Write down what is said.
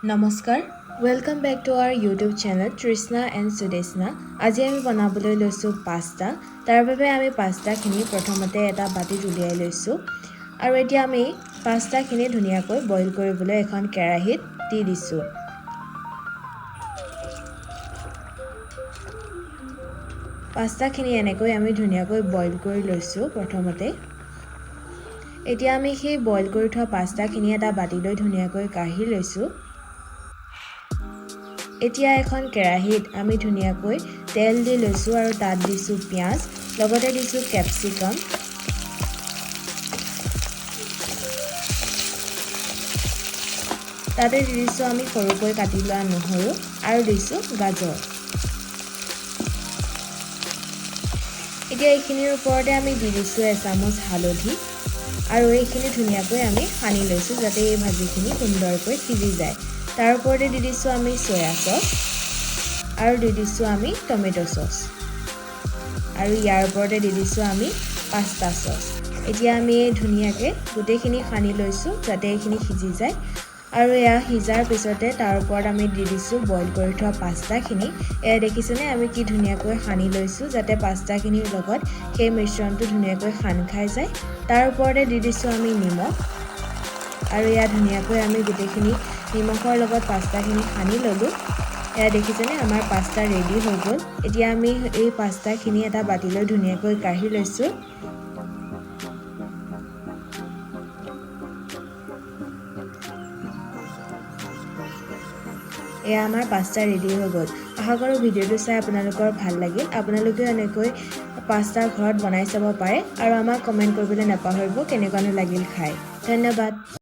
নমস্কাৰ welcome back to our YouTube channel Trishna and Sudeshna আজি আমি বনাবলৈ লৈছো পাস্তা তাৰ বাবে আমি পাস্তাখিনি প্ৰথমতে এটা বাটিত উলিয়াই লৈছো আৰু এতিয়া আমি পাস্তাখিনি ধুনিয়াকৈ বইল কৰিবলৈ এখন কেৰাহীত দি দিছো পাস্তাখিনি এনেকৈ আমি ধুনিয়াকৈ বইল কৰি লৈছো প্ৰথমতে এতিয়া আমি সেই বইল কৰি থোৱা পাস্তাখিনি এটা বাটিলৈ ধুনিয়াকৈ কাঢ়ি লৈছো এতিয়া এখন কেৰাহীত আমি ধুনিয়াকৈ তেল দি লৈছো আৰু তাত দিছো পিয়াজ লগতে দিছো ক্যাপসিকাম তাতে দিছো আমি সৰুকৈ কাটি লোৱা নহৰু আৰু দিছো গাজৰ এতিয়া এইখিনিৰ ওপৰতে আমি দি দিছো এচামুচ হালধি আৰু এইখিনি ধুনিয়াকৈ আমি সানি লৈছো যাতে এই ভাজিখিনি সুন্দৰকৈ সিজি যায় তাৰ ওপৰতে দি দিছো আমি সয়া সস আৰু দি দিছো আমি টমেটো সস আৰু ইয়াৰ ওপৰতে দি দিছো আমি পাস্তা সস এতিয়া আমি ধুনিয়াকৈ গুটেখিনি সানি লৈছো যাতে এইখিনি সিজি যায় আৰু এয়া সিজাৰ পিছতে তাৰ ওপৰত আমি দি দিছো বইল কৰি থোৱা পাস্তাখিনি এয়া দেখিছেনে আমি কি ধুনিয়াকৈ সানি লৈছো যাতে পাস্তাখিনিৰ লগত সেই মিশ্ৰণটো ধুনিয়াকৈ খান খাই যায় তাৰ ওপৰতে দি দিছো আমি নিমখ আৰু এয়া ধুনিয়াকৈ আমি গুটেখিনি নিমখৰ লগত পাস্তাখিনি সানি ললো এয়া দেখিছেনে আমাৰ পাস্তা ৰেডি হৈ গ'ল এতিয়া আমি এই পাস্তাখিনি এটা বাটিলৈ ধুনিয়াকৈ কাঢ়ি লৈছো এয়া আমাৰ পাস্তা ৰেডি হৈ গ'ল আশা কৰো ভিডিওটো চাই আপোনালোকৰ ভাল লাগিল আপোনালোকে এনেকৈ পাস্তা ঘৰত বনাই চাব পাৰে আৰু আমাক কমেন্ট কৰিবলৈ নাপাহৰিব কেনেকুৱানো লাগিল খাই ধন্যবাদ